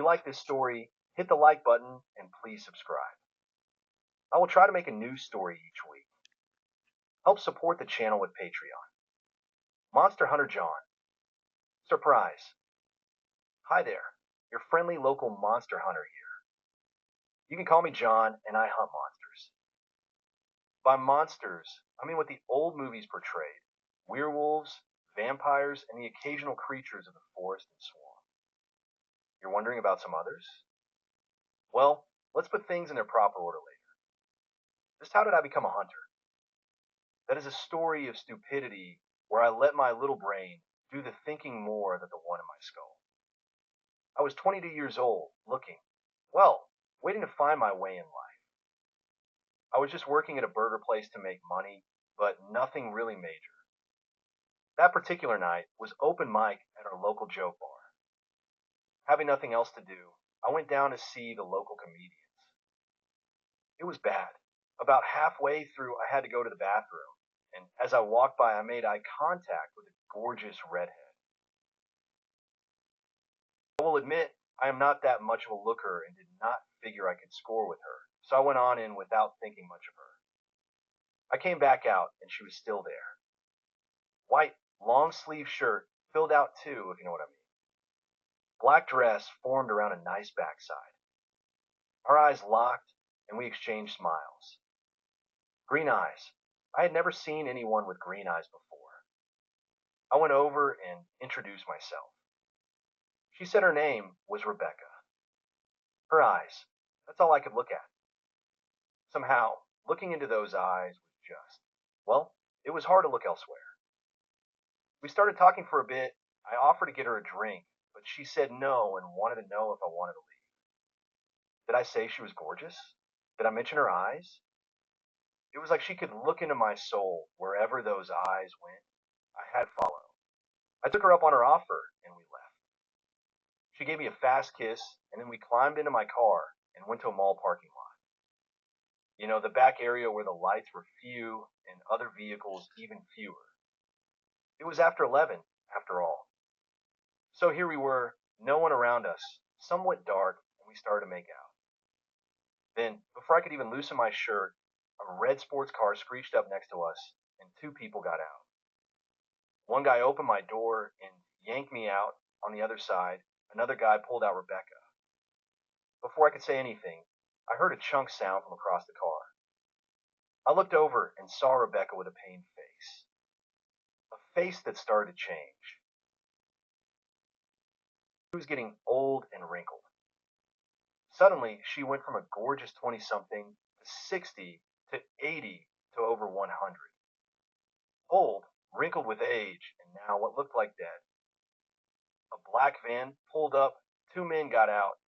you like this story, hit the like button and please subscribe. I will try to make a new story each week. Help support the channel with Patreon. Monster Hunter John. Surprise. Hi there, your friendly local monster hunter here. You can call me John and I hunt monsters. By monsters, I mean what the old movies portrayed. Werewolves, vampires, and the occasional creatures of the forest and swamp. You're wondering about some others? Well, let's put things in their proper order later. Just how did I become a hunter? That is a story of stupidity where I let my little brain do the thinking more than the one in my skull. I was 22 years old, waiting to find my way in life. I was just working at a burger place to make money, but nothing really major. That particular night was open mic at our local joke bar. Having nothing else to do, I went down to see the local comedians. It was bad. About halfway through, I had to go to the bathroom, and as I walked by, I made eye contact with a gorgeous redhead. I will admit, I am not that much of a looker and did not figure I could score with her, so I went on in without thinking much of her. I came back out, and she was still there. White, long sleeve shirt, filled out too, if you know what I mean. Black dress formed around a nice backside. Our eyes locked, and we exchanged smiles. Green eyes. I had never seen anyone with green eyes before. I went over and introduced myself. She said her name was Rebecca. Her eyes. That's all I could look at. Somehow, looking into those eyes was it was hard to look elsewhere. We started talking for a bit. I offered to get her a drink, but she said no and wanted to know if I wanted to leave. Did I say she was gorgeous? Did I mention her eyes? It was like she could look into my soul wherever those eyes went. I had to follow. I took her up on her offer and we left. She gave me a fast kiss and then we climbed into my car and went to a mall parking lot. You know, the back area where the lights were few and other vehicles even fewer. It was after 11, after all. So here we were, no one around us, somewhat dark, and we started to make out. Then, before I could even loosen my shirt, a red sports car screeched up next to us, and two people got out. One guy opened my door and yanked me out. On the other side, another guy pulled out Rebecca. Before I could say anything, I heard a chunk sound from across the car. I looked over and saw Rebecca with a pained face. A face that started to change. She was getting old and wrinkled. Suddenly, she went from a gorgeous 20-something to 60 to 80 to over 100. Old, wrinkled with age, and now what looked like dead. A black van pulled up, two men got out,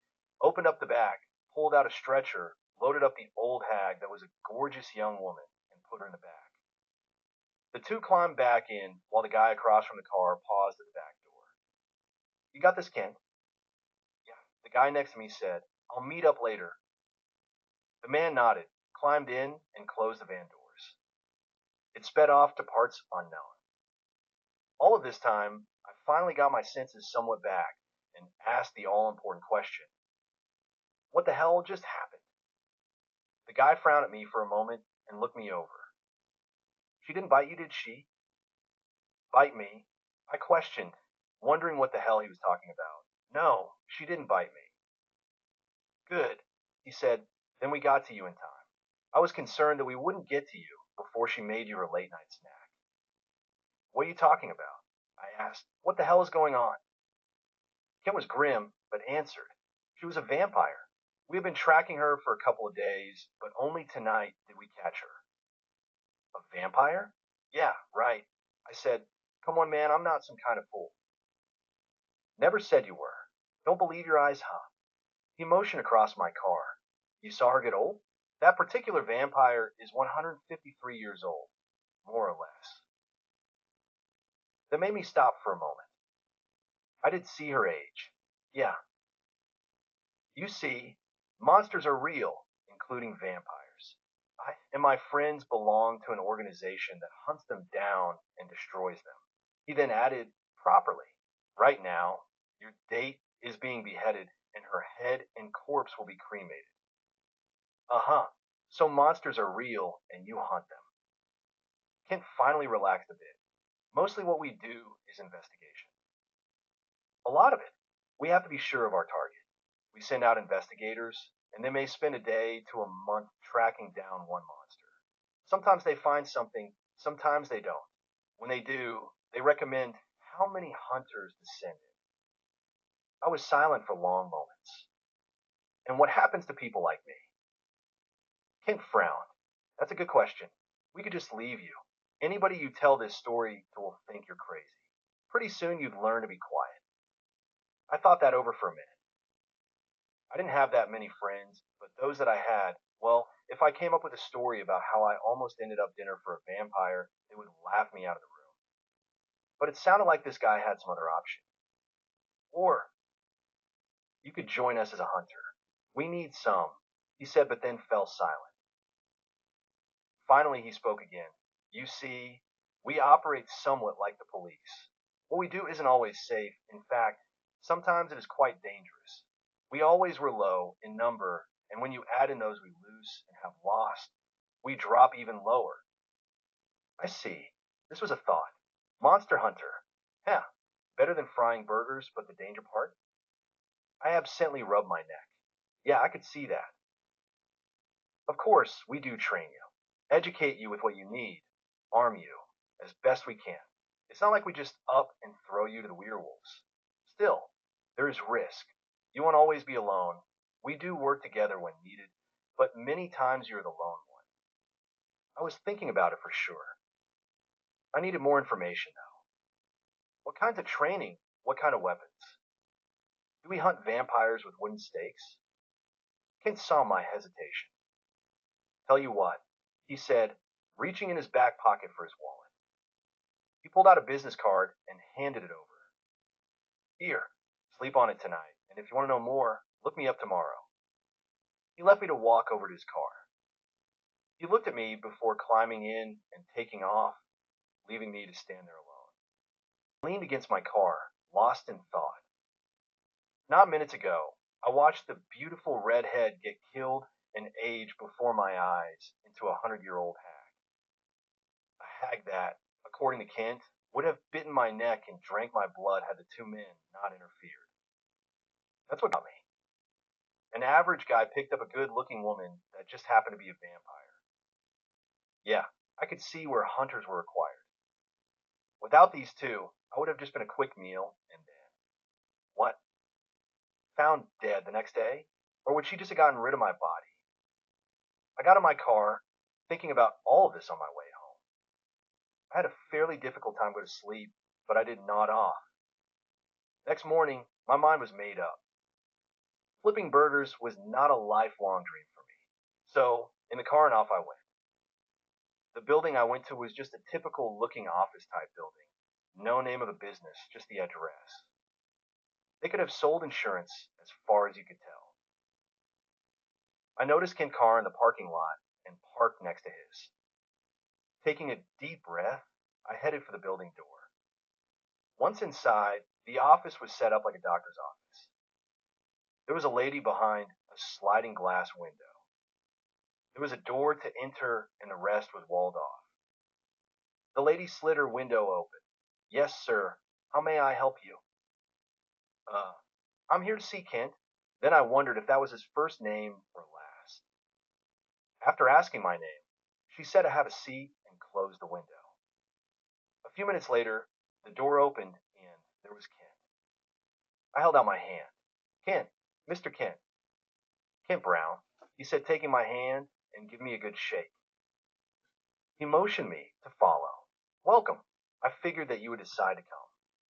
opened up the back, pulled out a stretcher, loaded up the old hag that was a gorgeous young woman, and put her in the back. The two climbed back in while the guy across from the car paused at the back door. You got this, Ken? Yeah. The guy next to me said, I'll meet up later. The man nodded, climbed in, and closed the van doors. It sped off to parts unknown. All of this time, I finally got my senses somewhat back and asked the all-important question. What the hell just happened? The guy frowned at me for a moment and looked me over. She didn't bite you, did she? Bite me? I questioned, wondering what the hell he was talking about. No, she didn't bite me. Good, he said, then we got to you in time. I was concerned that we wouldn't get to you before she made you her late-night snack. What are you talking about? I asked. What the hell is going on? Ken was grim, but answered. She was a vampire. We had been tracking her for a couple of days, but only tonight did we catch her. A vampire? Yeah, right. I said, come on, man, I'm not some kind of fool. Never said you were. Don't believe your eyes, huh? He motioned across my car. You saw her get old? That particular vampire is 153 years old, more or less. That made me stop for a moment. I did see her age. Yeah. You see, monsters are real, including vampires. I and my friends belong to an organization that hunts them down and destroys them. He then added, properly. Right now, your date is being beheaded and her head and corpse will be cremated. Uh-huh. So monsters are real and you hunt them. Kent finally relaxed a bit. Mostly what we do is investigation. A lot of it. We have to be sure of our target. We send out investigators, and they may spend a day to a month tracking down one monster. Sometimes they find something, sometimes they don't. When they do, they recommend how many hunters to send in. I was silent for long moments. And what happens to people like me? Kent frowned. That's a good question. We could just leave you. Anybody you tell this story to will think you're crazy. Pretty soon you'd learn to be quiet. I thought that over for a minute. I didn't have that many friends, but those that I had, well, if I came up with a story about how I almost ended up dinner for a vampire, they would laugh me out of the room. But it sounded like this guy had some other option. Or you could join us as a hunter. We need some, he said, but then fell silent. Finally, he spoke again. You see, we operate somewhat like the police. What we do isn't always safe. In fact, sometimes it is quite dangerous. We always were low in number, and when you add in those we lose and have lost, we drop even lower. I see. This was a thought. Monster Hunter. Yeah, better than frying burgers, but the danger part? I absently rubbed my neck. Yeah, I could see that. Of course, we do train you, educate you with what you need, arm you as best we can. It's not like we just up and throw you to the werewolves. Still, there is risk. You won't always be alone. We do work together when needed, but many times you're the lone one. I was thinking about it for sure. I needed more information though. What kinds of training? What kind of weapons? Do we hunt vampires with wooden stakes? Kent saw my hesitation. Tell you what, he said, reaching in his back pocket for his wallet. He pulled out a business card and handed it over. Here, sleep on it tonight, and if you want to know more, look me up tomorrow. He left me to walk over to his car. He looked at me before climbing in and taking off, leaving me to stand there alone. I leaned against my car, lost in thought. Not minutes ago, I watched the beautiful redhead get killed and age before my eyes into a 100-year-old hag. A hag that, according to Kent, would have bitten my neck and drank my blood had the two men not interfered. That's what got me. An average guy picked up a good-looking woman that just happened to be a vampire. Yeah, I could see where hunters were required. Without these two, I would have just been a quick meal and then. What? Found dead the next day? Or would she just have gotten rid of my body? I got in my car, thinking about all of this on my way home. I had a fairly difficult time going to sleep, but I did nod off. Next morning, my mind was made up. Flipping burgers was not a lifelong dream for me. So, in the car and off I went. The building I went to was just a typical looking office type building. No name of the business, just the address. They could have sold insurance as far as you could tell. I noticed Kent's car in the parking lot and parked next to his. Taking a deep breath, I headed for the building door. Once inside, the office was set up like a doctor's office. There was a lady behind a sliding glass window. There was a door to enter, and the rest was walled off. The lady slid her window open. Yes, sir. How may I help you? Uh, I'm here to see Kent. Then I wondered if that was his first name or last. After asking my name, she said to have a seat and closed the window. A few minutes later, the door opened and there was Kent. I held out my hand. Kent, Mr. Kent. Kent Brown, he said, taking my hand and giving me a good shake. He motioned me to follow. Welcome. I figured that you would decide to come.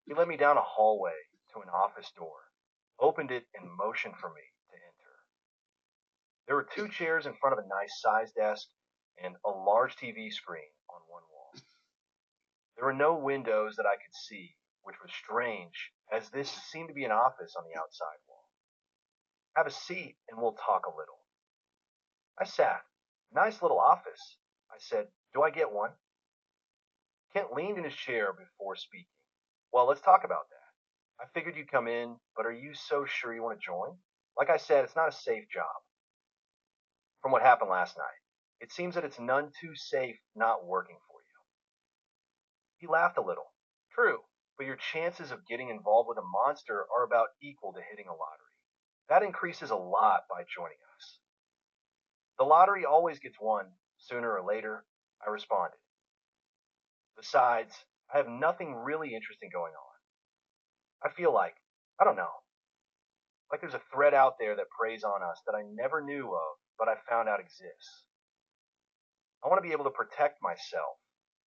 He led me down a hallway to an office door, opened it, and motioned for me to enter. There were two chairs in front of a nice sized desk and a large TV screen on one wall. There were no windows that I could see, which was strange, as this seemed to be an office on the outside wall. Have a seat and we'll talk a little. I sat. Nice little office. I said, do I get one? Kent leaned in his chair before speaking. Well, let's talk about that. I figured you'd come in, but are you so sure you want to join? Like I said, it's not a safe job. From what happened last night, it seems that it's none too safe not working for you. He laughed a little. True, but your chances of getting involved with a monster are about equal to hitting a lottery. That increases a lot by joining us. The lottery always gets won, sooner or later, I responded. Besides, I have nothing really interesting going on. I feel like, I don't know, like there's a threat out there that preys on us that I never knew of, but I found out exists. I want to be able to protect myself,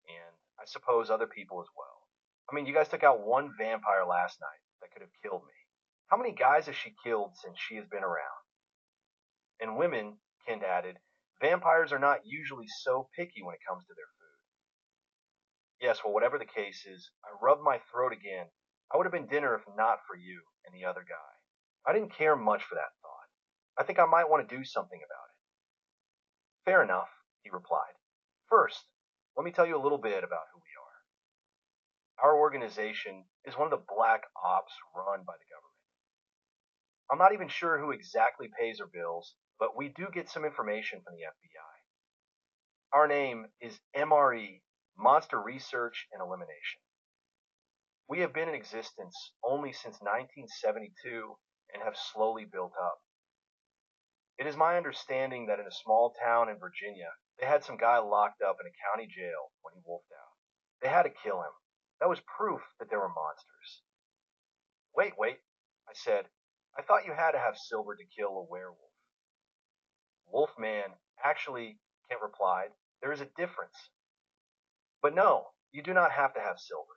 and I suppose other people as well. I mean, you guys took out one vampire last night that could have killed me. How many guys has she killed since she has been around? And women, Kent added, vampires are not usually so picky when it comes to their food. Yes, well, whatever the case is, I rubbed my throat again. I would have been dinner if not for you and the other guy. I didn't care much for that thought. I think I might want to do something about it. Fair enough, he replied. First, let me tell you a little bit about who we are. Our organization is one of the black ops run by the government. I'm not even sure who exactly pays our bills, but we do get some information from the FBI. Our name is MRE, Monster Research and Elimination. We have been in existence only since 1972 and have slowly built up. It is my understanding that in a small town in Virginia, they had some guy locked up in a county jail when he wolfed out. They had to kill him. That was proof that there were monsters. Wait, I said. I thought you had to have silver to kill a werewolf. Wolfman, actually, Kent replied, there is a difference. But no, you do not have to have silver.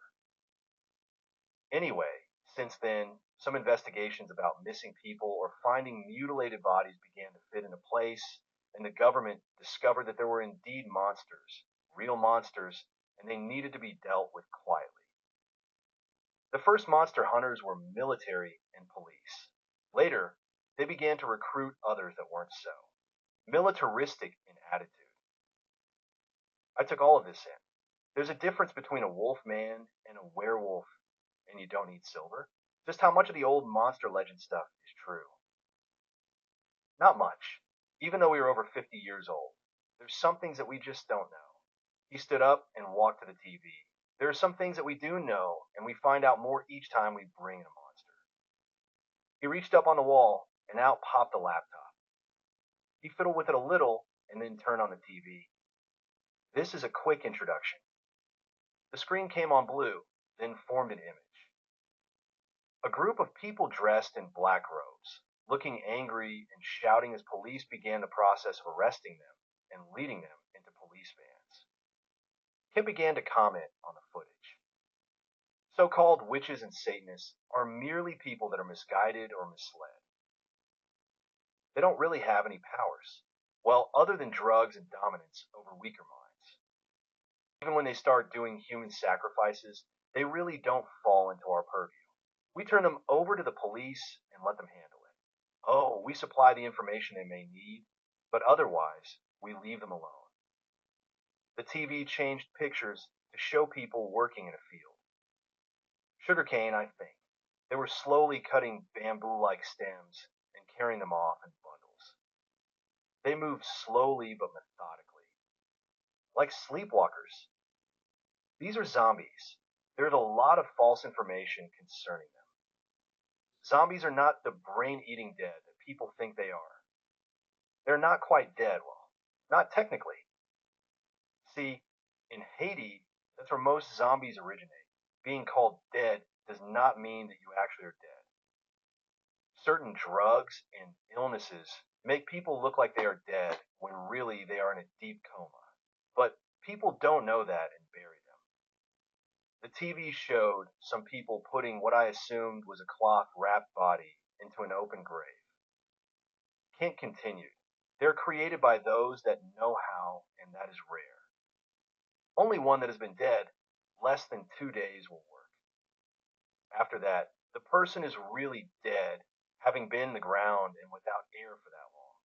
Anyway, since then, some investigations about missing people or finding mutilated bodies began to fit into place, and the government discovered that there were indeed monsters, real monsters, and they needed to be dealt with quietly. The first monster hunters were military and police. Later, they began to recruit others that weren't so, militaristic in attitude. I took all of this in. There's a difference between a wolf man and a werewolf, and you don't need silver. Just how much of the old monster legend stuff is true? Not much, even though we were over 50 years old. There's some things that we just don't know. He stood up and walked to the TV. There are some things that we do know, and we find out more each time we bring in a monster. He reached up on the wall, and out popped the laptop. He fiddled with it a little, and then turned on the TV. This is a quick introduction. The screen came on blue, then formed an image. A group of people dressed in black robes, looking angry and shouting as police began the process of arresting them and leading them into police vans. Kim began to comment on the footage. So-called witches and Satanists are merely people that are misguided or misled. They don't really have any powers, well, other than drugs and dominance over weaker minds. Even when they start doing human sacrifices, they really don't fall into our purview. We turn them over to the police and let them handle it. Oh, we supply the information they may need, but otherwise, we leave them alone. The TV changed pictures to show people working in a field. Sugarcane, I think. They were slowly cutting bamboo-like stems and carrying them off in bundles. They moved slowly but methodically, like sleepwalkers. These are zombies. There's a lot of false information concerning them. Zombies are not the brain-eating dead that people think they are. They're not quite dead, well, not technically. See, in Haiti, that's where most zombies originate. Being called dead does not mean that you actually are dead. Certain drugs and illnesses make people look like they are dead when really they are in a deep coma. But people don't know that and bury them. The TV showed some people putting what I assumed was a cloth wrapped body into an open grave. Kent continued. They're created by those that know how, and that is rare. Only one that has been dead less than 2 days will work. After that, the person is really dead, having been in the ground and without air for that long.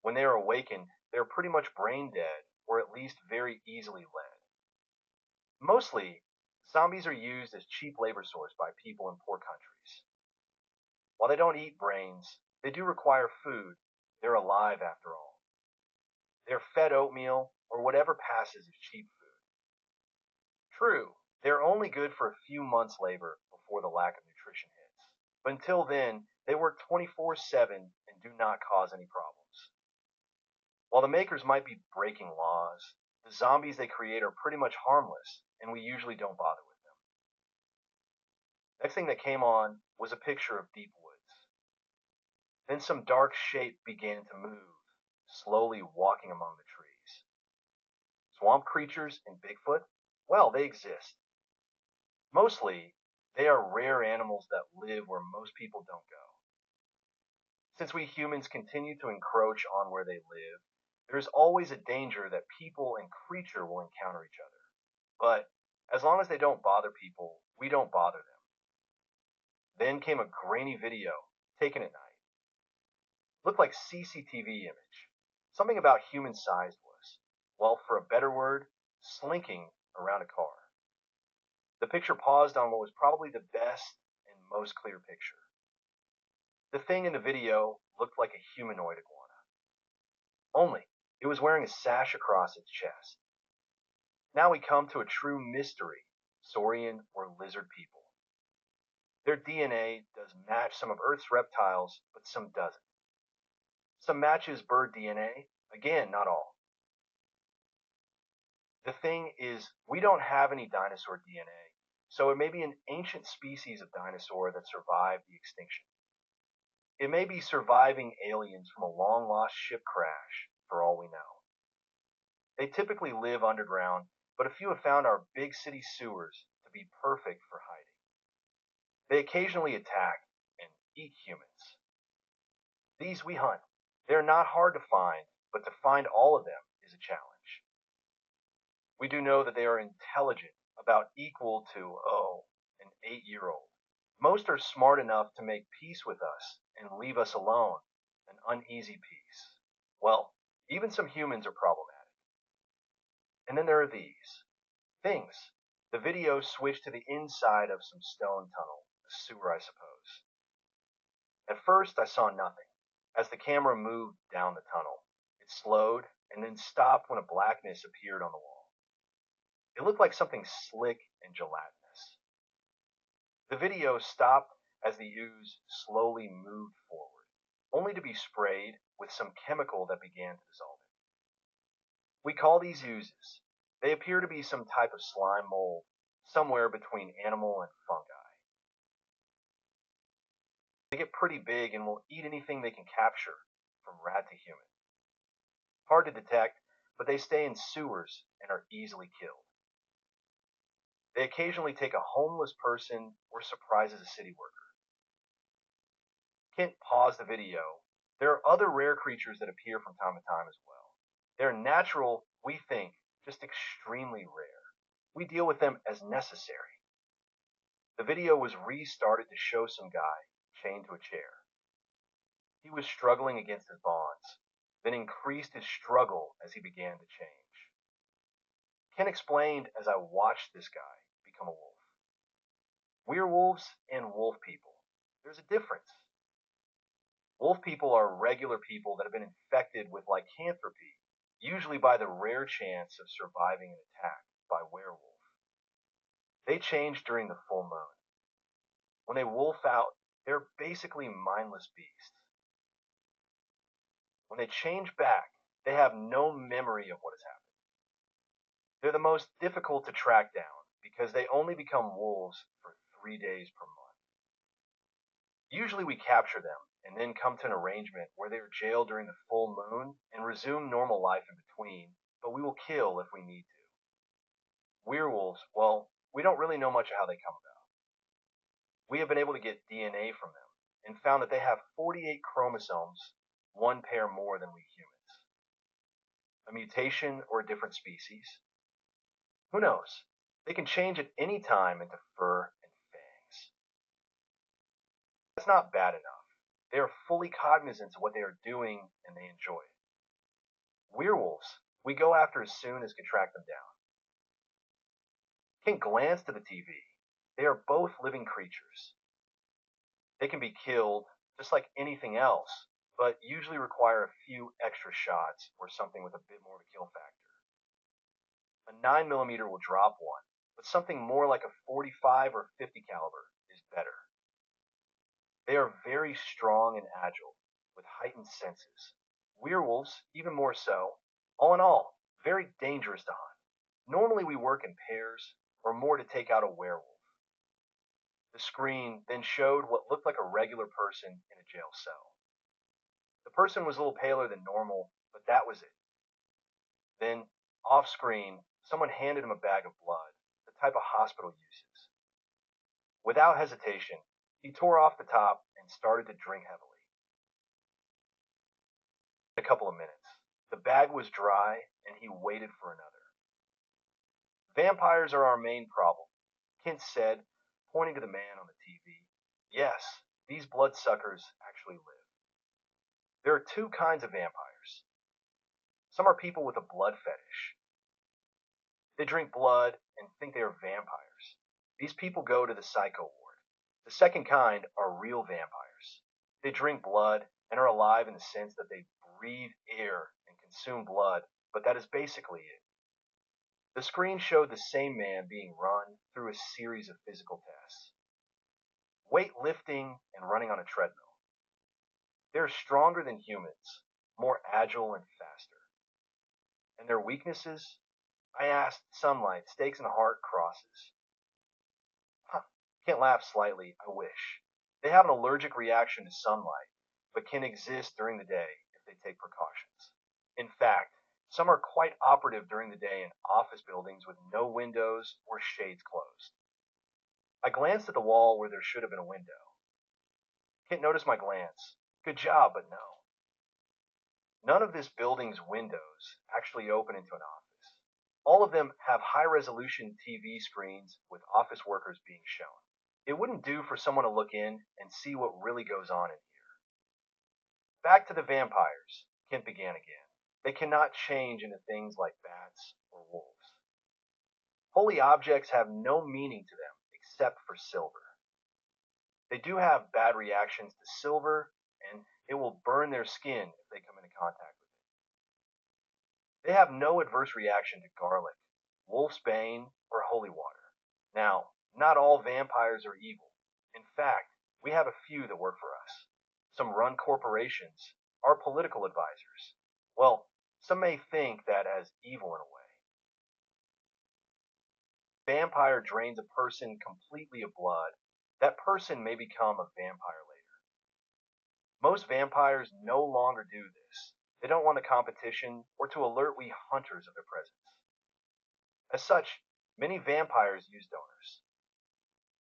When they are awakened, they are pretty much brain dead, or at least very easily led. Mostly, zombies are used as cheap labor source by people in poor countries. While they don't eat brains, They do require food. They're alive after all. They're fed oatmeal or whatever passes as cheap food. True, they're only good for a few months' labor before the lack of nutrition hits. But until then, they work 24/7 and do not cause any problems. While the makers might be breaking laws, the zombies they create are pretty much harmless, and we usually don't bother with them. Next thing that came on was a picture of deep woods. Then some dark shape began to move, slowly walking among the trees. Swamp creatures and Bigfoot? Well, they exist. Mostly, they are rare animals that live where most people don't go. Since we humans continue to encroach on where they live, there is always a danger that people and creature will encounter each other. But as long as they don't bother people, we don't bother them. Then came a grainy video taken at night. Looked like CCTV image. Something about human sized was, well, for a better word, slinking around a car. The picture paused on what was probably the best and most clear picture. The thing in the video looked like a humanoid iguana. Only, it was wearing a sash across its chest. Now we come to a true mystery, saurian or lizard people. Their DNA does match some of Earth's reptiles, but some doesn't. Some matches bird DNA, again, not all. The thing is, we don't have any dinosaur DNA, so it may be an ancient species of dinosaur that survived the extinction. It may be surviving aliens from a long lost ship crash, for all we know. They typically live underground, but a few have found our big city sewers to be perfect for hiding. They occasionally attack and eat humans. These we hunt. They're not hard to find, but to find all of them is a challenge. We do know that they are intelligent, about equal to, an 8-year-old. Most are smart enough to make peace with us and leave us alone, an uneasy peace. Well, even some humans are problematic. And then there are these things. The video switched to the inside of some stone tunnel, a sewer, I suppose. At first, I saw nothing. As the camera moved down the tunnel, it slowed and then stopped when a blackness appeared on the wall. It looked like something slick and gelatinous. The video stopped as the ooze slowly moved forward, only to be sprayed with some chemical that began to dissolve it. We call these oozes. They appear to be some type of slime mold, somewhere between animal and fungi. They get pretty big and will eat anything they can capture, from rat to human. Hard to detect, but they stay in sewers and are easily killed. They occasionally take a homeless person or surprises a city worker. Kent paused the video. There are other rare creatures that appear from time to time as well. They're natural, we think, just extremely rare. We deal with them as necessary. The video was restarted to show some guy chained to a chair. He was struggling against his bonds, then increased his struggle as he began to change. Ken explained as I watched this guy become a wolf. Werewolves and wolf people. There's a difference. Wolf people are regular people that have been infected with lycanthropy, usually by the rare chance of surviving an attack by werewolf. They change during the full moon. When they wolf out, they're basically mindless beasts. When they change back, they have no memory of what has happened. They're the most difficult to track down because they only become wolves for 3 days per month. Usually we capture them and then come to an arrangement where they are jailed during the full moon and resume normal life in between, but we will kill if we need to. Werewolves, well, we don't really know much of how they come about. We have been able to get DNA from them and found that they have 48 chromosomes, one pair more than we humans. A mutation or a different species? Who knows? They can change at any time into fur and fangs. That's not bad enough. They are fully cognizant of what they are doing and they enjoy it. Werewolves, we go after as soon as can track them down. Can't glance to the TV. They are both living creatures. They can be killed, just like anything else, but usually require a few extra shots or something with a bit more of a kill factor. A 9mm will drop one, but something more like a 45 or 50 caliber is better. They are very strong and agile, with heightened senses. Werewolves, even more so. All in all, very dangerous to hunt. Normally we work in pairs, or more to take out a werewolf. The screen then showed what looked like a regular person in a jail cell. The person was a little paler than normal, but that was it. Then, off screen, someone handed him a bag of blood, the type a hospital uses. Without hesitation, he tore off the top and started to drink heavily. In a couple of minutes, the bag was dry and he waited for another. Vampires are our main problem, Kent said, pointing to the man on the TV. Yes, these bloodsuckers actually live. There are two kinds of vampires. Some are people with a blood fetish. They drink blood and think they are vampires. These people go to the psycho ward. The second kind are real vampires. They drink blood and are alive in the sense that they breathe air and consume blood, but that is basically it. The screen showed the same man being run through a series of physical tests. Weightlifting and running on a treadmill. They're stronger than humans, more agile and faster. And their weaknesses? I asked, sunlight, steaks and heart crosses. Huh, can't laugh slightly, I wish. They have an allergic reaction to sunlight, but can exist during the day if they take precautions. In fact, some are quite operative during the day in office buildings with no windows or shades closed. I glanced at the wall where there should have been a window. Kent noticed my glance. Good job, but no. None of this building's windows actually open into an office. All of them have high-resolution TV screens with office workers being shown. It wouldn't do for someone to look in and see what really goes on in here. Back to the vampires, Kent began again. They cannot change into things like bats or wolves. Holy objects have no meaning to them except for silver. They do have bad reactions to silver, and it will burn their skin if they come into contact with it. They have no adverse reaction to garlic, wolf's bane, or holy water. Now, not all vampires are evil. In fact, we have a few that work for us. Some run corporations, are political advisors. Well, some may think that as evil in a way. Vampire drains a person completely of blood. That person may become a vampire later. Most vampires no longer do this. They don't want a competition or to alert we hunters of their presence. As such, many vampires use donors.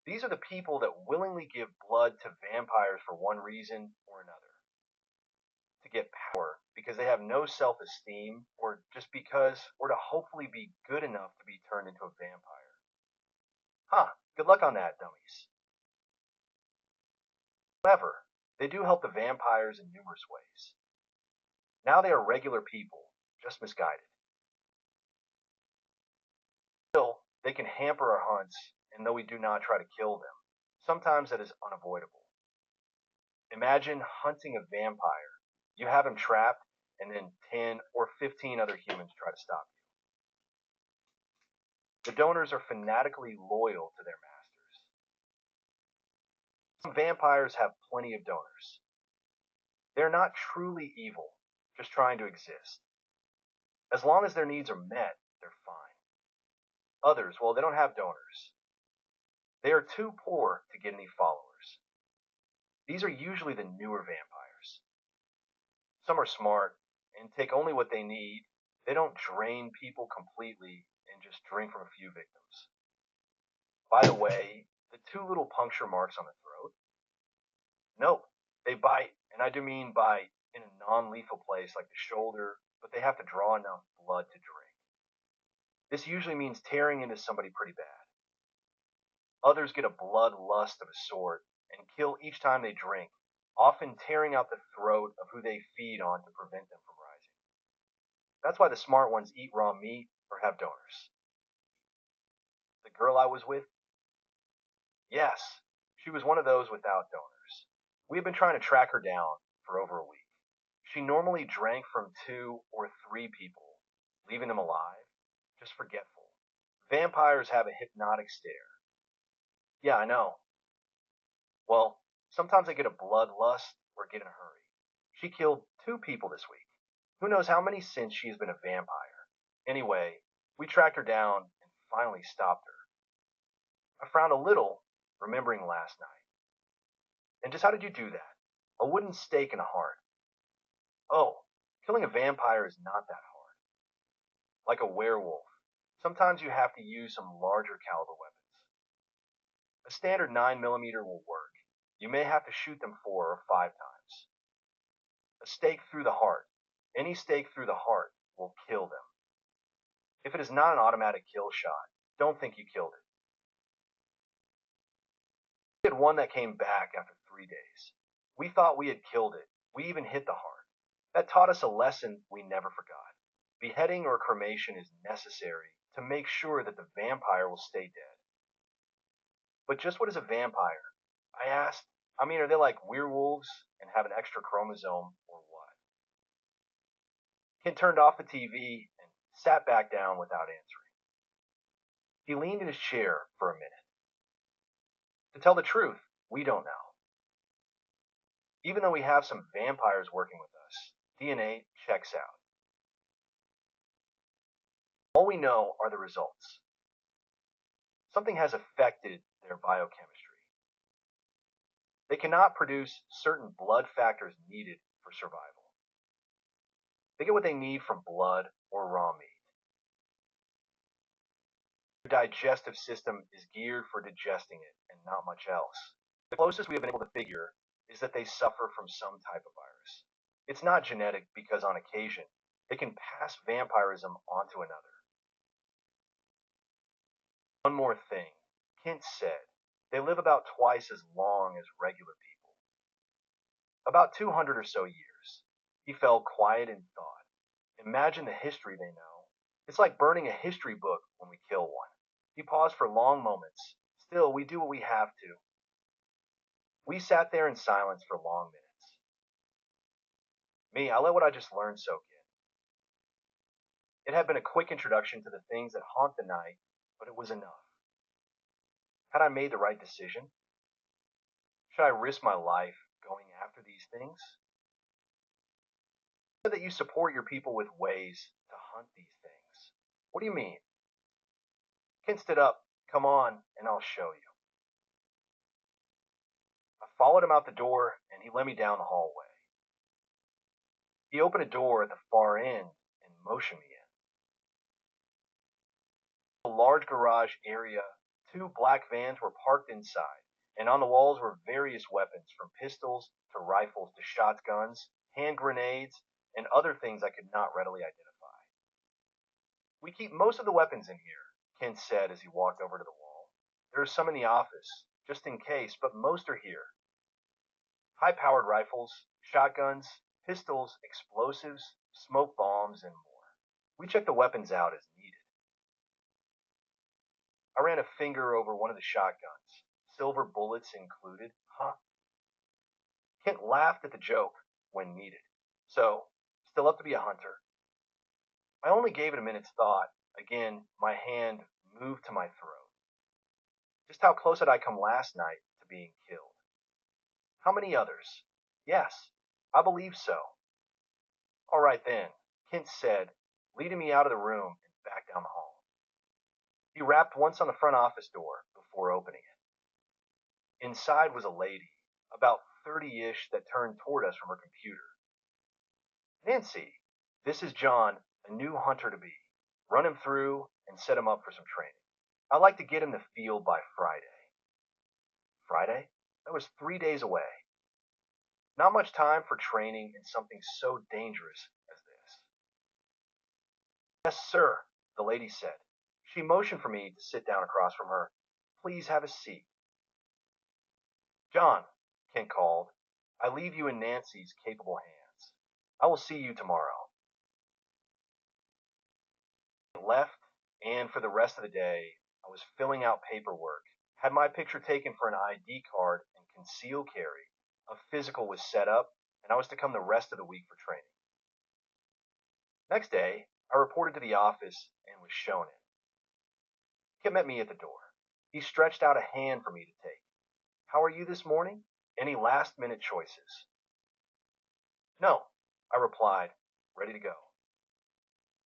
These are the people that willingly give blood to vampires for one reason or another. To get power because they have no self-esteem or just because or to hopefully be good enough to be turned into a vampire. Huh, good luck on that, dummies. However, they do help the vampires in numerous ways. Now they are regular people, just misguided. Still, they can hamper our hunts, and though we do not try to kill them, sometimes that is unavoidable. Imagine hunting a vampire. You have him trapped, and then 10 or 15 other humans try to stop you. The donors are fanatically loyal to their masters. Some vampires have plenty of donors. They're not truly evil, just trying to exist. As long as their needs are met, they're fine. Others, well, they don't have donors. They are too poor to get any followers. These are usually the newer vampires. Some are smart and take only what they need. They don't drain people completely and just drink from a few victims. By the way, the two little puncture marks on the throat? Nope, they bite, and I do mean bite in a non-lethal place like the shoulder, but they have to draw enough blood to drink. This usually means tearing into somebody pretty bad. Others get a bloodlust of a sort and kill each time they drink, often tearing out the throat of who they feed on to prevent them from rising. That's why the smart ones eat raw meat or have donors. The girl I was with? Yes, she was one of those without donors. We had been trying to track her down for over a week. She normally drank from two or three people, leaving them alive, just forgetful. Vampires have a hypnotic stare. Yeah, I know. Well, sometimes I get a bloodlust or get in a hurry. She killed two people this week. Who knows how many since she has been a vampire. Anyway, we tracked her down and finally stopped her. I frowned a little, remembering last night. And just how did you do that? A wooden stake in a heart. Oh, killing a vampire is not that hard. Like a werewolf, sometimes you have to use some larger caliber weapons. A standard 9mm will work. You may have to shoot them 4 or 5 times. A stake through the heart. Any stake through the heart will kill them. If it is not an automatic kill shot, don't think you killed it. We had one that came back after 3 days. We thought we had killed it. We even hit the heart. That taught us a lesson we never forgot. Beheading or cremation is necessary to make sure that the vampire will stay dead. But just what is a vampire? I asked. I mean, are they like werewolves and have an extra chromosome or what? Kent turned off the TV and sat back down without answering. He leaned in his chair for a minute. To tell the truth, we don't know. Even though we have some vampires working with us, DNA checks out. All we know are the results. Something has affected their biochemistry. They cannot produce certain blood factors needed for survival. They get what they need from blood or raw meat. Their digestive system is geared for digesting it and not much else. The closest we have been able to figure is that they suffer from some type of virus. It's not genetic because on occasion, they can pass vampirism onto another. One more thing, Kent said, they live about twice as long as regular people. About 200 or so years. He fell quiet in thought. Imagine the history they know. It's like burning a history book when we kill one. He paused for long moments. Still, we do what we have to. We sat there in silence for long minutes. I let what I just learned soak in. It had been a quick introduction to the things that haunt the night, but it was enough. Had I made the right decision? Should I risk my life going after these things? You said that you support your people with ways to hunt these things. What do you mean? Ken stood up. Come on, and I'll show you. I followed him out the door, and he led me down the hallway. He opened a door at the far end and motioned me in. A large garage area, two black vans were parked inside, and on the walls were various weapons from pistols to rifles to shotguns, hand grenades, and other things I could not readily identify. We keep most of the weapons in here, Ken said as he walked over to the wall. There are some in the office, just in case, but most are here. High-powered rifles, shotguns, pistols, explosives, smoke bombs, and more. We check the weapons out as needed. I ran a finger over one of the shotguns. Silver bullets included. Huh? Kent laughed at the joke when needed. So, still up to be a hunter. I only gave it a minute's thought. Again, my hand moved to my throat. Just how close had I come last night to being killed? How many others? Yes, I believe so. All right then, Kent said, leading me out of the room and back down the hall. He rapped once on the front office door before opening it. Inside was a lady, about 30-ish, that turned toward us from her computer. Nancy, this is John, a new hunter to be. Run him through and set him up for some training. I'd like to get him to field by Friday. Friday? That was 3 days away. Not much time for training in something so dangerous as this. Yes, sir, the lady said. She motioned for me to sit down across from her. Please have a seat. John, Kent called, I leave you in Nancy's capable hands. I will see you tomorrow. I left, and for the rest of the day, I was filling out paperwork, had my picture taken for an ID card and concealed carry, A physical was set up, and I was to come the rest of the week for training. Next day, I reported to the office and was shown in. Kip met me at the door. He stretched out a hand for me to take. "How are you this morning? Any last-minute choices?" "No," I replied, ready to go.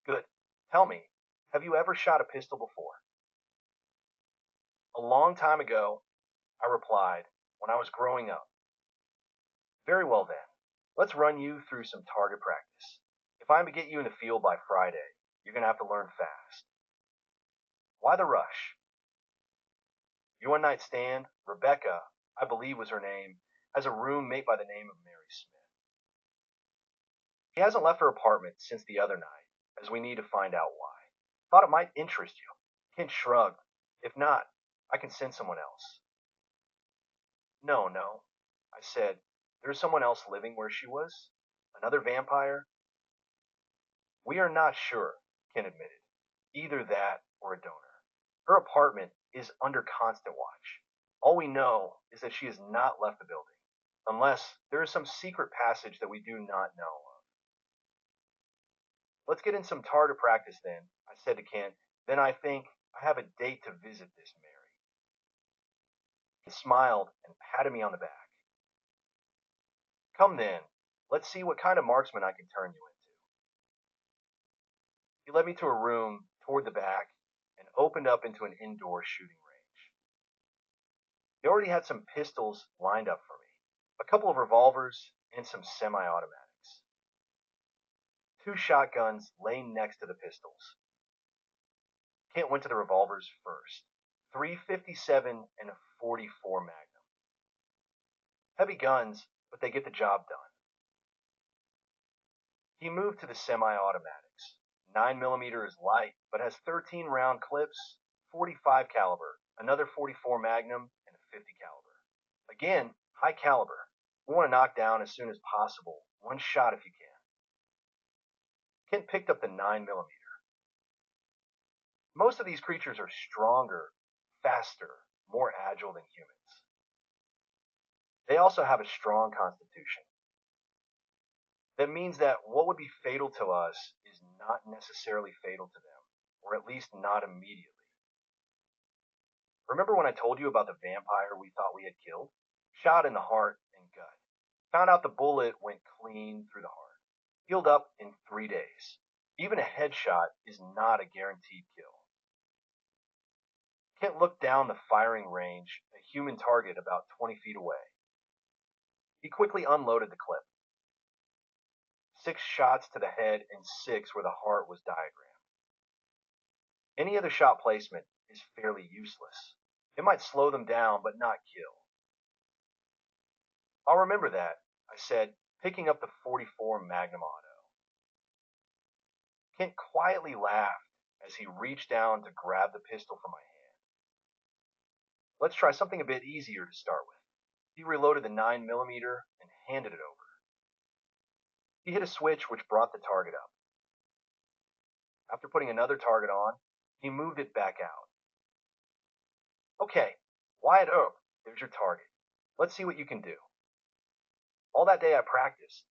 "Good. Tell me, have you ever shot a pistol before?" "A long time ago," I replied, "when I was growing up." "Very well then. Let's run you through some target practice. If I'm to get you in the field by Friday, you're going to have to learn fast." "Why the rush?" Your one-night stand, Rebecca, I believe was her name, has a roommate by the name of Mary Smith. She hasn't left her apartment since the other night, as we need to find out why. Thought it might interest you." Kent shrugged. "If not, I can send someone else." "No, no," I said. "There's someone else living where she was? Another vampire?" "We are not sure," Ken admitted. "Either that or a donor. Her apartment is under constant watch. All we know is that she has not left the building, unless there is some secret passage that we do not know of." "Let's get in some target practice then," I said to Ken. "Then I think I have a date to visit this Mary." He smiled and patted me on the back. "Come then, let's see what kind of marksman I can turn you into." He led me to a room toward the back and opened up into an indoor shooting range. He already had some pistols lined up for me, a couple of revolvers, and some semi-automatics. Two shotguns lay next to the pistols. Kent went to the revolvers first. 357 and a 44 Magnum. Heavy guns, but they get the job done. He moved to the semi-automatics. 9mm is light, but has 13-round clips, 45 caliber, another 44 Magnum, and a 50 caliber. Again, high caliber. We want to knock down as soon as possible. One shot if you can. Kent picked up the 9mm. Most of these creatures are stronger, faster, more agile than humans. They also have a strong constitution. That means that what would be fatal to us is not necessarily fatal to them, or at least not immediately. Remember when I told you about the vampire we thought we had killed? Shot in the heart and gut. Found out the bullet went clean through the heart. Healed up in 3 days. Even a headshot is not a guaranteed kill. Kent looked down the firing range, a human target about 20 feet away. He quickly unloaded the clip. 6 shots to the head and 6 where the heart was diagrammed. Any other shot placement is fairly useless. It might slow them down, but not kill. "I'll remember that," I said, picking up the 44 Magnum Auto. Kent quietly laughed as he reached down to grab the pistol from my hand. "Let's try something a bit easier to start with." He reloaded the 9mm and handed it over. He hit a switch which brought the target up. After putting another target on, he moved it back out. "Okay, wide open, there's your target. Let's see what you can do." All that day I practiced.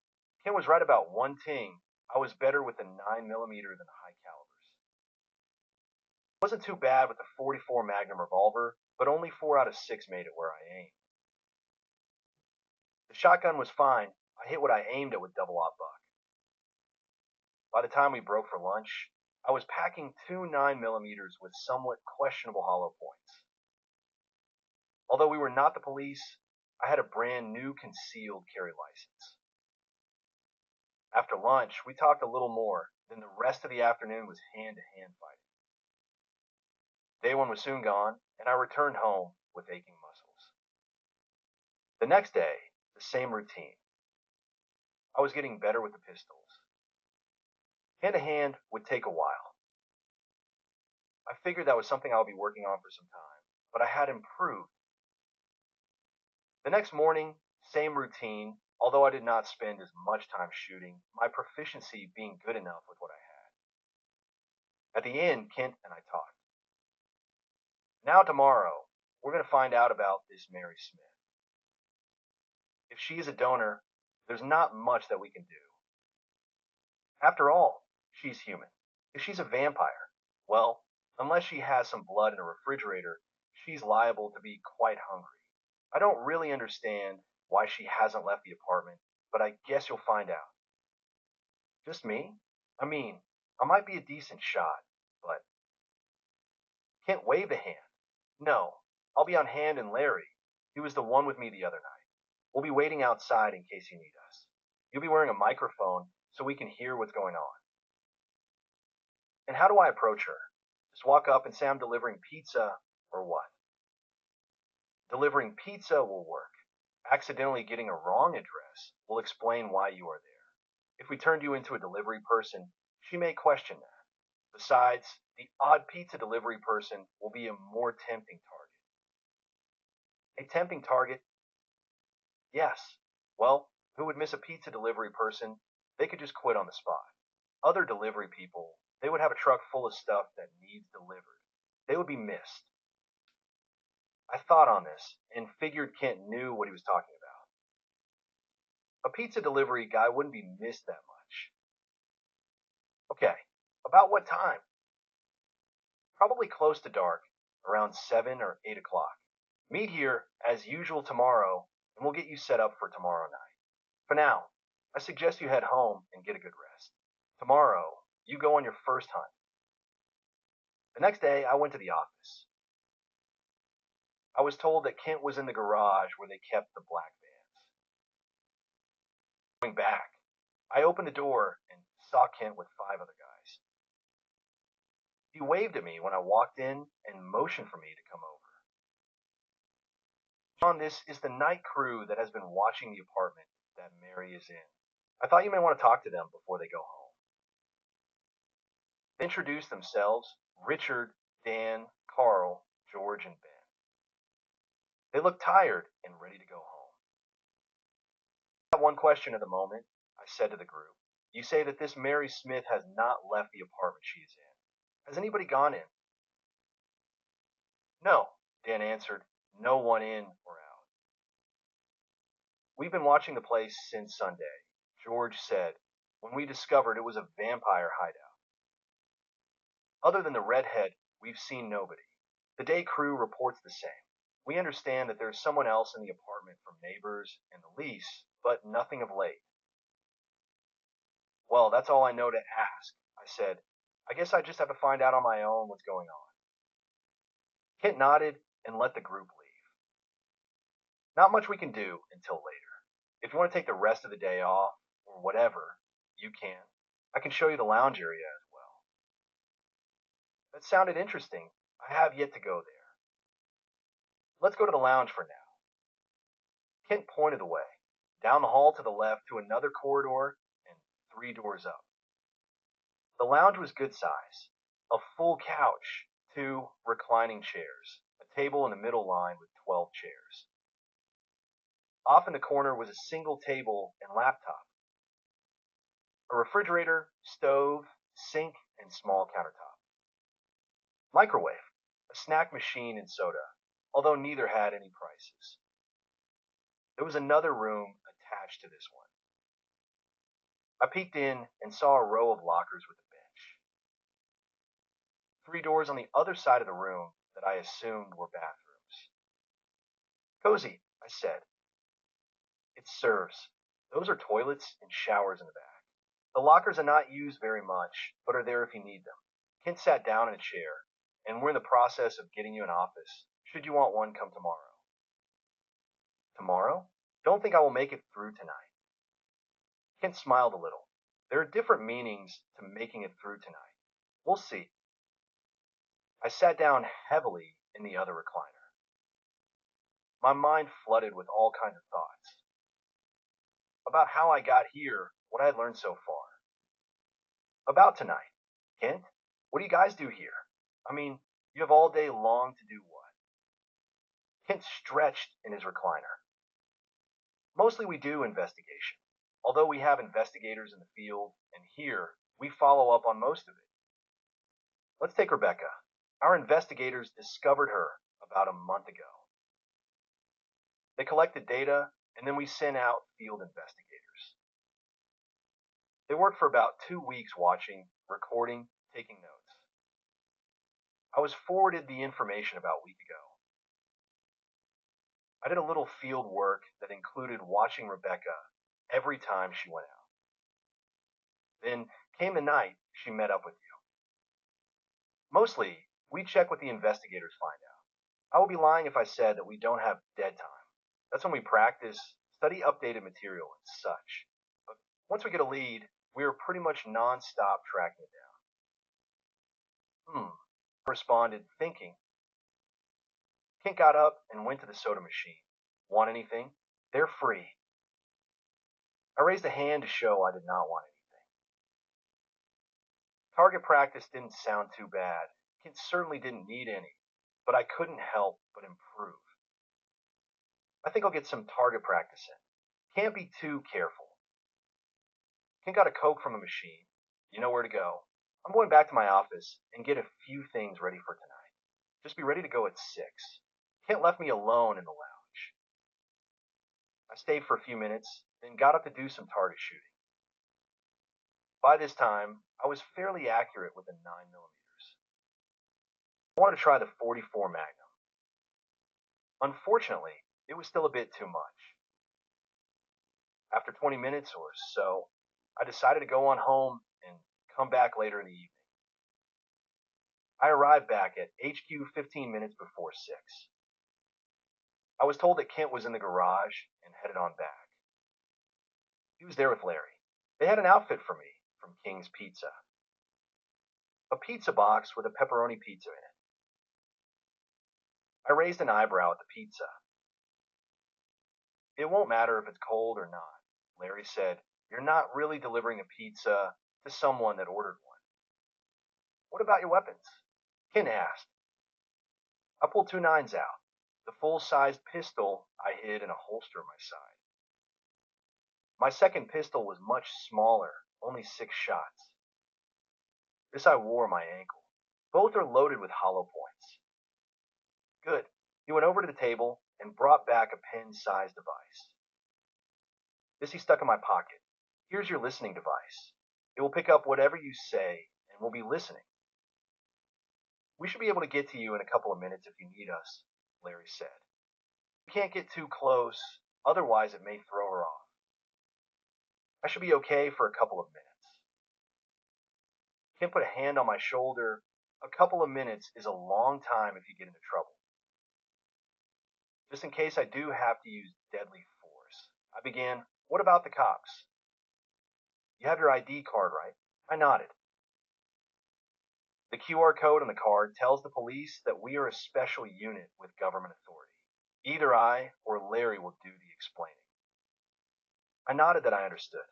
Ken was right about one thing. I was better with the 9mm than high calibers. It wasn't too bad with the 44 Magnum revolver, but only 4 out of 6 made it where I aimed. The shotgun was fine. I hit what I aimed at with double-aught buck. By the time we broke for lunch, I was packing 2 9mm with somewhat questionable hollow points. Although we were not the police, I had a brand new concealed carry license. After lunch, we talked a little more, then the rest of the afternoon was hand-to-hand fighting. Day one was soon gone, and I returned home with aching muscles. The next day, the same routine. I was getting better with the pistols. Hand-to-hand would take a while. I figured that was something I would be working on for some time, but I had improved. The next morning, same routine, although I did not spend as much time shooting, my proficiency being good enough with what I had. At the end, Kent and I talked. "Now tomorrow, we're going to find out about this Mary Smith. If she is a donor, there's not much that we can do. After all, she's human. If she's a vampire, well, unless she has some blood in a refrigerator, she's liable to be quite hungry. I don't really understand why she hasn't left the apartment, but I guess you'll find out. Just me? I mean, I might be a decent shot, but can't wave a hand. No, I'll be on Hand and Larry. He was the one with me the other night. We'll be waiting outside in case you need us. You'll be wearing a microphone so we can hear what's going on. And how do I approach her? Just walk up and say I'm delivering pizza or what? Delivering pizza will work. Accidentally getting a wrong address will explain why you are there. If we turned you into a delivery person, she may question that. Besides, the odd pizza delivery person will be a more tempting target. A tempting target? Yes. Well, who would miss a pizza delivery person? They could just quit on the spot. Other delivery people, they would have a truck full of stuff that needs delivered. They would be missed. I thought on this and figured Kent knew what he was talking about. A pizza delivery guy wouldn't be missed that much. Okay, about what time? Probably close to dark, around 7 or 8 o'clock. Meet here, as usual, tomorrow, and we'll get you set up for tomorrow night. For now, I suggest you head home and get a good rest. Tomorrow, you go on your first hunt. The next day, I went to the office. I was told that Kent was in the garage where they kept the black vans. Going back, I opened the door and saw Kent with 5 other guys. He waved at me when I walked in and motioned for me to come over. John, this is the night crew that has been watching the apartment that Mary is in. I thought you may want to talk to them before they go home. They introduced themselves: Richard, Dan, Carl, George, and Ben. They looked tired and ready to go home. I got one question at the moment, I said to the group. You say that this Mary Smith has not left the apartment she is in. Has anybody gone in? No, Dan answered. No one in or out. We've been watching the place since Sunday, George said, when we discovered it was a vampire hideout. Other than the redhead, we've seen nobody. The day crew reports the same. We understand that there's someone else in the apartment from neighbors and the lease, but nothing of late. Well, that's all I know to ask, I said. I guess I just have to find out on my own what's going on. Kent nodded and let the group leave. Not much we can do until later. If you want to take the rest of the day off, or whatever, you can. I can show you the lounge area as well. That sounded interesting. I have yet to go there. Let's go to the lounge for now. Kent pointed the way, down the hall to the left to another corridor and 3 doors up. The lounge was good size. A full couch, 2 reclining chairs, a table in the middle line with 12 chairs. Off in the corner was a single table and laptop. A refrigerator, stove, sink, and small countertop. Microwave, a snack machine, and soda, although neither had any prices. There was another room attached to this one. I peeked in and saw a row of lockers with a bench. 3 doors on the other side of the room that I assumed were bathrooms. Cozy, I said. It serves. Those are toilets and showers in the back. The lockers are not used very much, but are there if you need them. Kent sat down in a chair, and we're in the process of getting you an office. Should you want one, come tomorrow. Tomorrow? Don't think I will make it through tonight. Kent smiled a little. There are different meanings to making it through tonight. We'll see. I sat down heavily in the other recliner. My mind flooded with all kinds of thoughts. About how I got here, what I had learned so far. About tonight. Kent, what do you guys do here? I mean, you have all day long to do what? Kent stretched in his recliner. Mostly we do investigation, although we have investigators in the field, and here we follow up on most of it. Let's take Rebecca. Our investigators discovered her about a month ago. They collected data and then we sent out field investigators. They worked for about 2 weeks watching, recording, taking notes. I was forwarded the information about a week ago. I did a little field work that included watching Rebecca every time she went out. Then came the night she met up with you. Mostly, we check what the investigators find out. I would be lying if I said that we don't have dead time. That's when we practice, study updated material, and such. But once we get a lead, we are pretty much non-stop tracking it down. Responded, thinking. Kent got up and went to the soda machine. Want anything? They're free. I raised a hand to show I did not want anything. Target practice didn't sound too bad. Kent certainly didn't need any, but I couldn't help but improve. I think I'll get some target practice in. Can't be too careful. Kent got a Coke from the machine. You know where to go. I'm going back to my office and get a few things ready for tonight. Just be ready to go at 6. Kent left me alone in the lounge. I stayed for a few minutes, then got up to do some target shooting. By this time, I was fairly accurate with the 9mm. I wanted to try the 44 Magnum. Unfortunately, it was still a bit too much. After 20 minutes or so, I decided to go on home and come back later in the evening. I arrived back at HQ 15 minutes before 6. I was told that Kent was in the garage and headed on back. He was there with Larry. They had an outfit for me from King's Pizza. A pizza box with a pepperoni pizza in it. I raised an eyebrow at the pizza. It won't matter if it's cold or not, Larry said. You're not really delivering a pizza to someone that ordered one. What about your weapons? Kent asked. I pulled 2 9s out. The full-sized pistol I hid in a holster at my side. My second pistol was much smaller, only 6 shots. This I wore my ankle. Both are loaded with hollow points. Good. He went over to the table and brought back a pen-sized device. This he stuck in my pocket. Here's your listening device. It will pick up whatever you say and will be listening. We should be able to get to you in a couple of minutes if you need us, Larry said. We can't get too close, otherwise it may throw her off. I should be okay for a couple of minutes. Kent put a hand on my shoulder. A couple of minutes is a long time if you get into trouble. Just in case I do have to use deadly force. I began, what about the cops? You have your ID card, right? I nodded. The QR code on the card tells the police that we are a special unit with government authority. Either I or Larry will do the explaining. I nodded that I understood.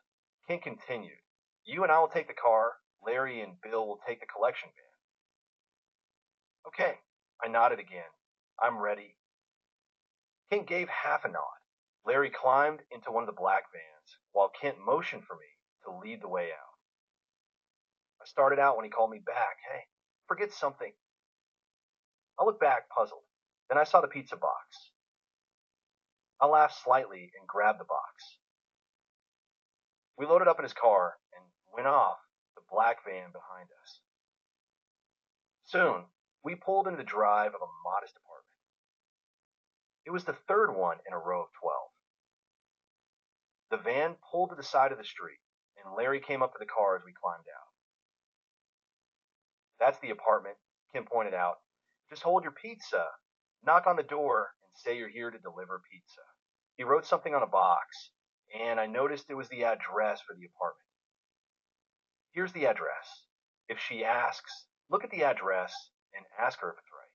Kent continued. You and I will take the car. Larry and Bill will take the collection van. Okay. I nodded again. I'm ready. Kent gave half a nod. Larry climbed into one of the black vans, while Kent motioned for me to lead the way out. I started out when he called me back. Hey, forget something. I looked back, puzzled. Then I saw the pizza box. I laughed slightly and grabbed the box. We loaded up in his car and went off the black van behind us. Soon, we pulled into the drive of a modest apartment. It was the third one in a row of 12. The van pulled to the side of the street, and Larry came up to the car as we climbed out. That's the apartment, Kim pointed out. Just hold your pizza, knock on the door, and say you're here to deliver pizza. He wrote something on a box, and I noticed it was the address for the apartment. Here's the address. If she asks, look at the address and ask her if it's right.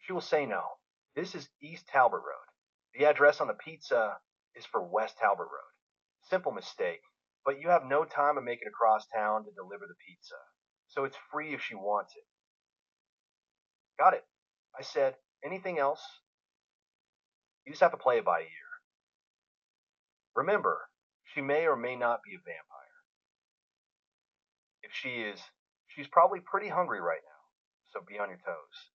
She will say no. This is East Talbot Road. The address on the pizza is for West Talbot Road. Simple mistake, but you have no time to make it across town to deliver the pizza, so it's free if she wants it. Got it, I said. Anything else? You just have to play it by ear. Remember, she may or may not be a vampire. If she is, she's probably pretty hungry right now, so be on your toes.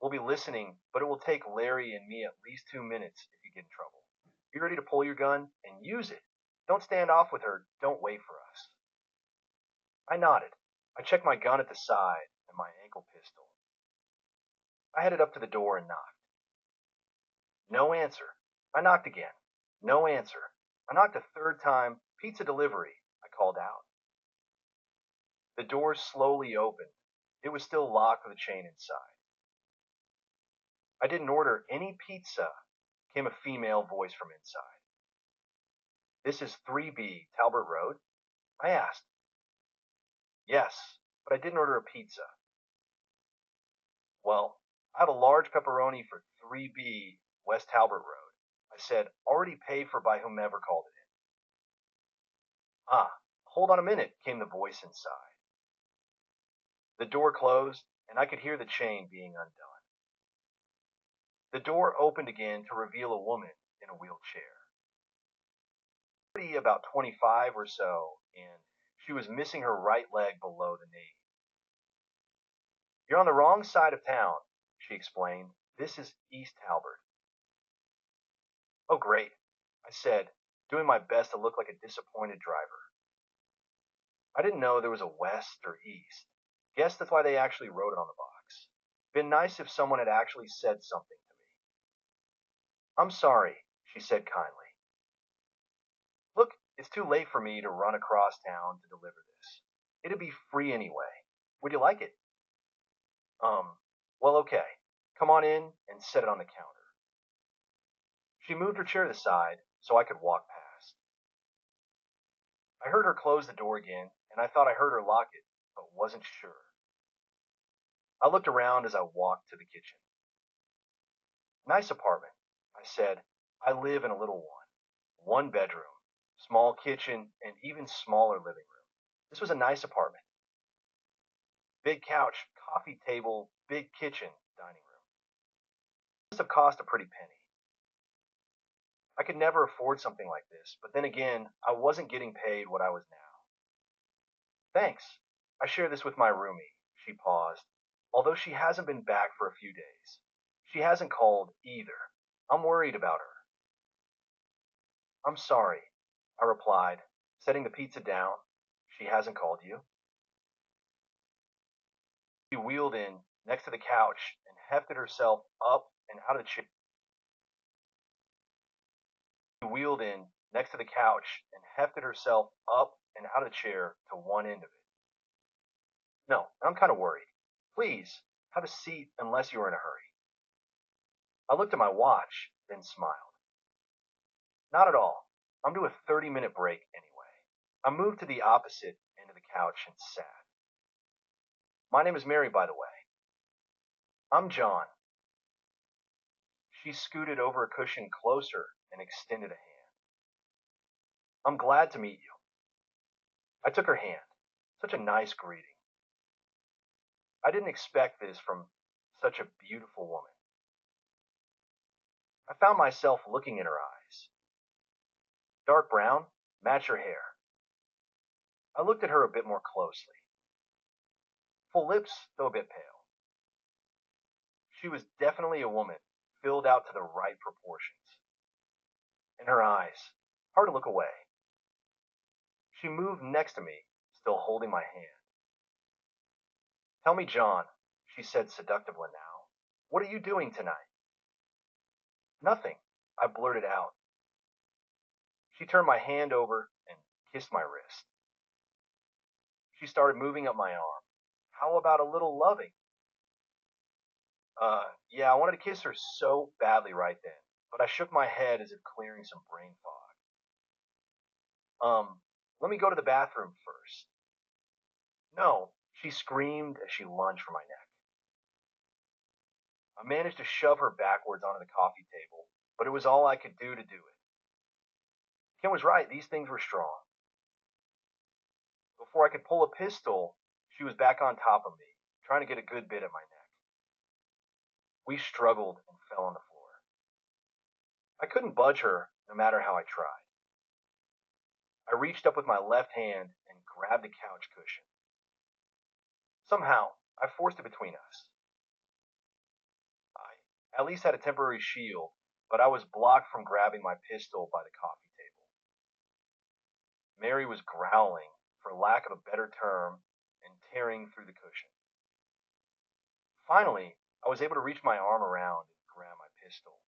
We'll be listening, but it will take Larry and me at least 2 minutes if you get in trouble. Be ready to pull your gun and use it. Don't stand off with her. Don't wait for us." I nodded. I checked my gun at the side and my ankle pistol. I headed up to the door and knocked. No answer. I knocked again. No answer. I knocked a third time. "Pizza delivery," I called out. The door slowly opened. It was still locked with a chain inside. "I didn't order any pizza," came a female voice from inside. "This is 3B Talbot Road?" I asked. "Yes, but I didn't order a pizza." "Well, I have a large pepperoni for 3B West Talbot Road," I said, "already paid for by whomever called it in." "Ah, hold on a minute," came the voice inside. The door closed, and I could hear the chain being undone. The door opened again to reveal a woman in a wheelchair. Pretty about 25 or so, and she was missing her right leg below the knee. "You're on the wrong side of town," she explained. "This is East Talbot." "Oh, great," I said, doing my best to look like a disappointed driver. I didn't know there was a West or East. Guess that's why they actually wrote it on the box. Been nice if someone had actually said something to me. "I'm sorry," she said kindly. "Look, it's too late for me to run across town to deliver this. It'd be free anyway. Would you like it?" Well, okay. Come on in and set it on the counter." She moved her chair to the side so I could walk past. I heard her close the door again, and I thought I heard her lock it, but wasn't sure. I looked around as I walked to the kitchen. "Nice apartment," I said. "I live in a little one. One bedroom, small kitchen, and even smaller living room. This was a nice apartment. Big couch, coffee table, big kitchen, dining room. Must have cost a pretty penny. I could never afford something like this, but then again, I wasn't getting paid what I was now. Thanks. I share this with my roomie." She paused, "although she hasn't been back for a few days. She hasn't called either. I'm worried about her." "I'm sorry," I replied, setting the pizza down. "She hasn't called you?" She wheeled in next to the couch and hefted herself up and out of the chair. She wheeled in next to the couch and hefted herself up and out of the chair to one end of it. "No, I'm kind of worried. Please, have a seat unless you're in a hurry." I looked at my watch, then smiled. "Not at all. I'm due a 30-minute break anyway." I moved to the opposite end of the couch and sat. "My name is Mary, by the way." "I'm John." She scooted over a cushion closer and extended a hand. "I'm glad to meet you." I took her hand. Such a nice greeting. I didn't expect this from such a beautiful woman. I found myself looking in her eyes. Dark brown, match her hair. I looked at her a bit more closely. Full lips, though a bit pale. She was definitely a woman, filled out to the right proportions. And her eyes, hard to look away. She moved next to me, still holding my hand. "Tell me, John," she said seductively now, "what are you doing tonight?" "Nothing," I blurted out. She turned my hand over and kissed my wrist. She started moving up my arm. "How about a little loving?" Yeah, I wanted to kiss her so badly right then, but I shook my head as if clearing some brain fog. Let me go to the bathroom first." "No," she screamed as she lunged for my neck. I managed to shove her backwards onto the coffee table, but it was all I could do it. Ken was right, these things were strong. Before I could pull a pistol, she was back on top of me, trying to get a good bit at my neck. We struggled and fell on the floor. I couldn't budge her, no matter how I tried. I reached up with my left hand and grabbed the couch cushion. Somehow, I forced it between us. At least had a temporary shield, but I was blocked from grabbing my pistol by the coffee table. Mary was growling, for lack of a better term, and tearing through the cushion. Finally, I was able to reach my arm around and grab my pistol.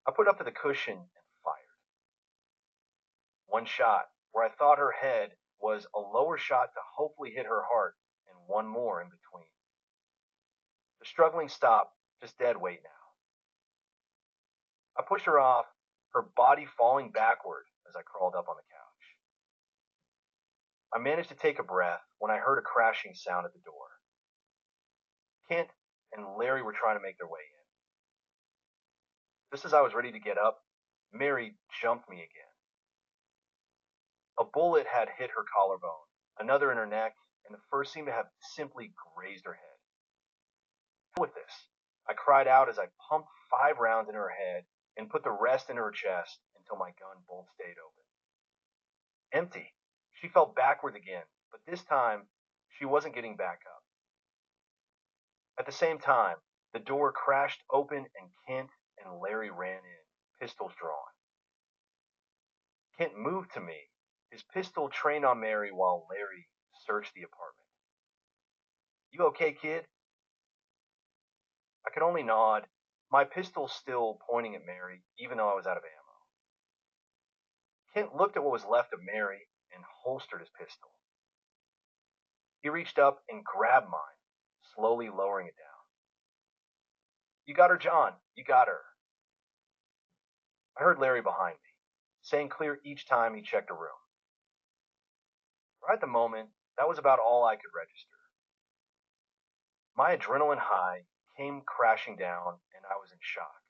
I put it up to the cushion and fired. One shot, where I thought her head was a lower shot to hopefully hit her heart, and one more in between. The struggling stopped, just dead weight now. I pushed her off, her body falling backward as I crawled up on the couch. I managed to take a breath when I heard a crashing sound at the door. Kent and Larry were trying to make their way in. Just as I was ready to get up, Mary jumped me again. A bullet had hit her collarbone, another in her neck, and the first seemed to have simply grazed her head. With this, I cried out as I pumped 5 rounds into her head and put the rest into her chest until my gun bolt stayed open. Empty. She fell backwards again, but this time she wasn't getting back up. At the same time, the door crashed open and Kent and Larry ran in, pistols drawn. Kent moved to me, his pistol trained on Mary while Larry searched the apartment. "You okay, kid?" I could only nod, my pistol still pointing at Mary, even though I was out of ammo. Kent looked at what was left of Mary and holstered his pistol. He reached up and grabbed mine, slowly lowering it down. "You got her, John. You got her." I heard Larry behind me, saying clear each time he checked a room. Right at the moment, that was about all I could register. My adrenaline high came crashing down, and I was in shock.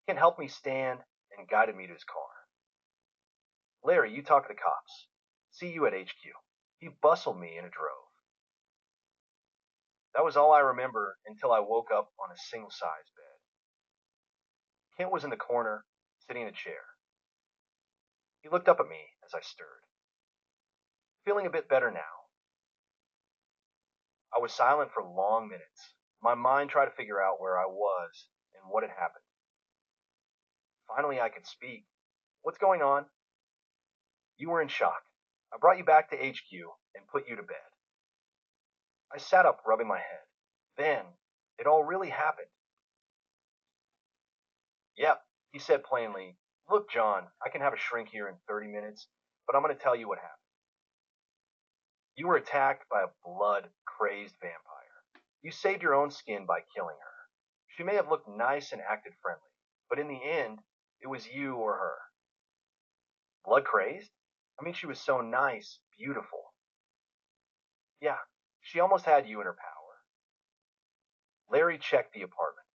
Kent helped me stand and guided me to his car. "Larry, you talk to the cops. See you at HQ." He bustled me and drove. That was all I remember until I woke up on a single-sized bed. Kent was in the corner, sitting in a chair. He looked up at me as I stirred. Feeling a bit better now. I was silent for long minutes. My mind tried to figure out where I was and what had happened. Finally, I could speak. "What's going on?" "You were in shock. I brought you back to HQ and put you to bed." I sat up, rubbing my head. Then, it all really happened. "Yep," he said plainly. "Look, John, I can have a shrink here in 30 minutes, but I'm going to tell you what happened. You were attacked by a blood-crazed vampire. You saved your own skin by killing her. She may have looked nice and acted friendly, but in the end, it was you or her." "Blood-crazed? I mean, she was so nice, beautiful." "Yeah, she almost had you in her power." Larry checked the apartment.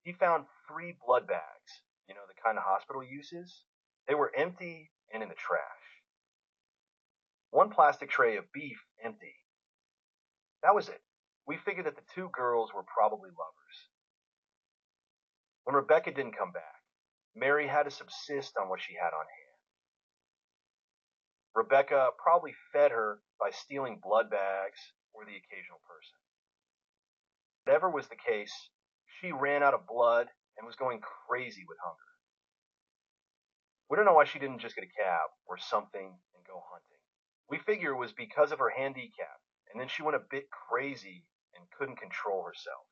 He found 3 blood bags, the kind the hospital uses. They were empty and in the trash. 1 plastic tray of beef empty. That was it. We figured that the 2 girls were probably lovers. When Rebecca didn't come back, Mary had to subsist on what she had on hand. Rebecca probably fed her by stealing blood bags or the occasional person. Whatever was the case, she ran out of blood and was going crazy with hunger. We don't know why she didn't just get a cab or something and go hunting. We figure it was because of her handicap, and then she went a bit crazy and couldn't control herself.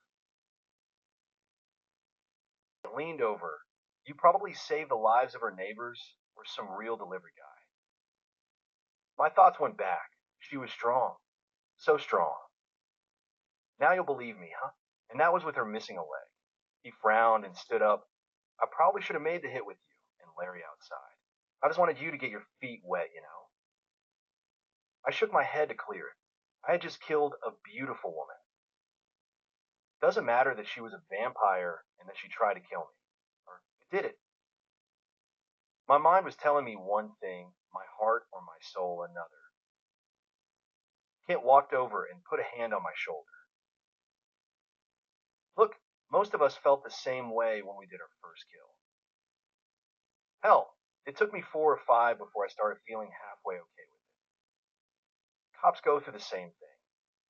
I leaned over. "You probably saved the lives of her neighbors or some real delivery guy." My thoughts went back. She was strong. So strong. "Now you'll believe me, huh? And that was with her missing a leg." He frowned and stood up. "I probably should have made the hit with you and Larry outside. I just wanted you to get your feet wet. I shook my head to clear it. I had just killed a beautiful woman. It doesn't matter that she was a vampire and that she tried to kill me. Or did it? My mind was telling me one thing, my heart or my soul another. Kent walked over and put a hand on my shoulder. "Look, most of us felt the same way when we did our first kill. Hell, it took me 4 or 5 before I started feeling halfway okay with it. Cops go through the same thing.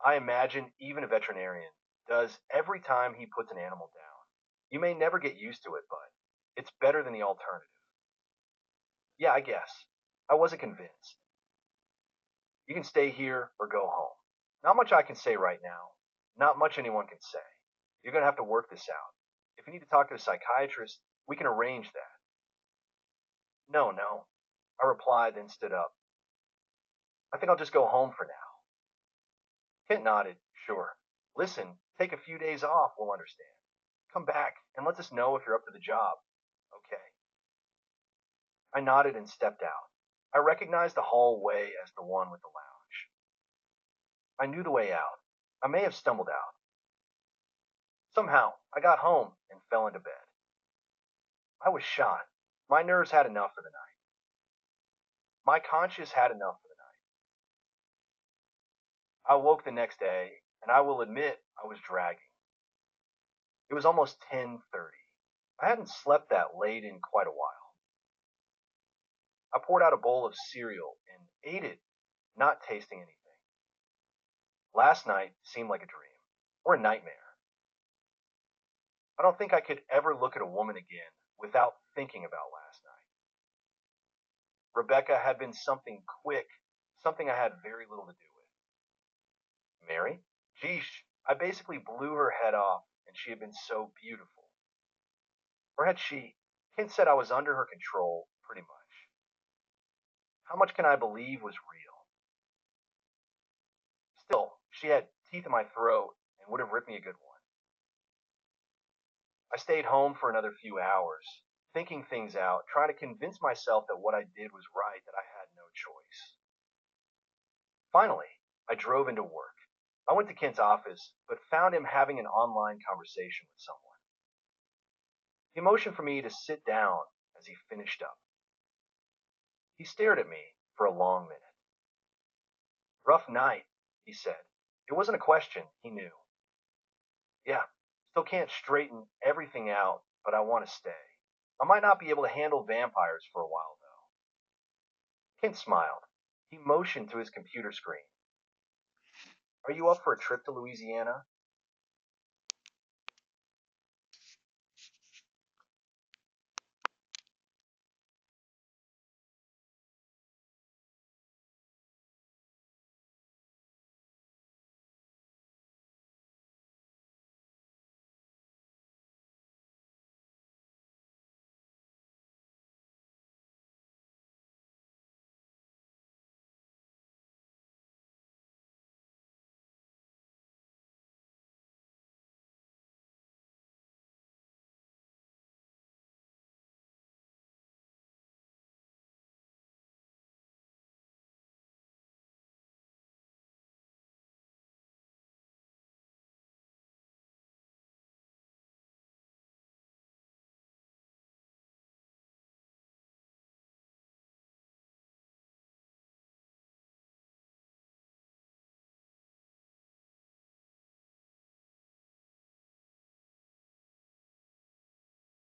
I imagine even a veterinarian does every time he puts an animal down. You may never get used to it, but it's better than the alternative. Yeah, I guess. I wasn't convinced. You can stay here or go home. Not much I can say right now. Not much anyone can say. You're going to have to work this out. If you need to talk to a psychiatrist, we can arrange that. No, no, I replied, then stood up. I think I'll just go home for now. Kent nodded. Sure. Listen, take a few days off, we'll understand. Come back and let us know if you're up to the job. Okay. I nodded and stepped out. I recognized the hallway as the one with the lounge. I knew the way out. I may have stumbled out. Somehow, I got home and fell into bed. I was shot. My nerves had enough for the night. My conscience had enough for the night. I woke the next day, and I will admit I was dragging. It was almost 10:30. I hadn't slept that late in quite a while. I poured out a bowl of cereal and ate it, not tasting anything. Last night seemed like a dream, or a nightmare. I don't think I could ever look at a woman again without thinking about last night. Rebecca had been something quick, something I had very little to do with. Mary? Geesh, I basically blew her head off, and she had been so beautiful. Or had she? Kent said I was under her control, pretty much. How much can I believe was real? Still, she had teeth in my throat and would have ripped me a good one. I stayed home for another few hours, thinking things out, trying to convince myself that what I did was right, that I had no choice. Finally, I drove into work. I went to Kent's office, but found him having an online conversation with someone. He motioned for me to sit down as he finished up. He stared at me for a long minute. Rough night, he said. It wasn't a question, he knew. Yeah, still can't straighten everything out, but I want to stay. I might not be able to handle vampires for a while, though. Kent smiled. He motioned to his computer screen. Are you up for a trip to Louisiana?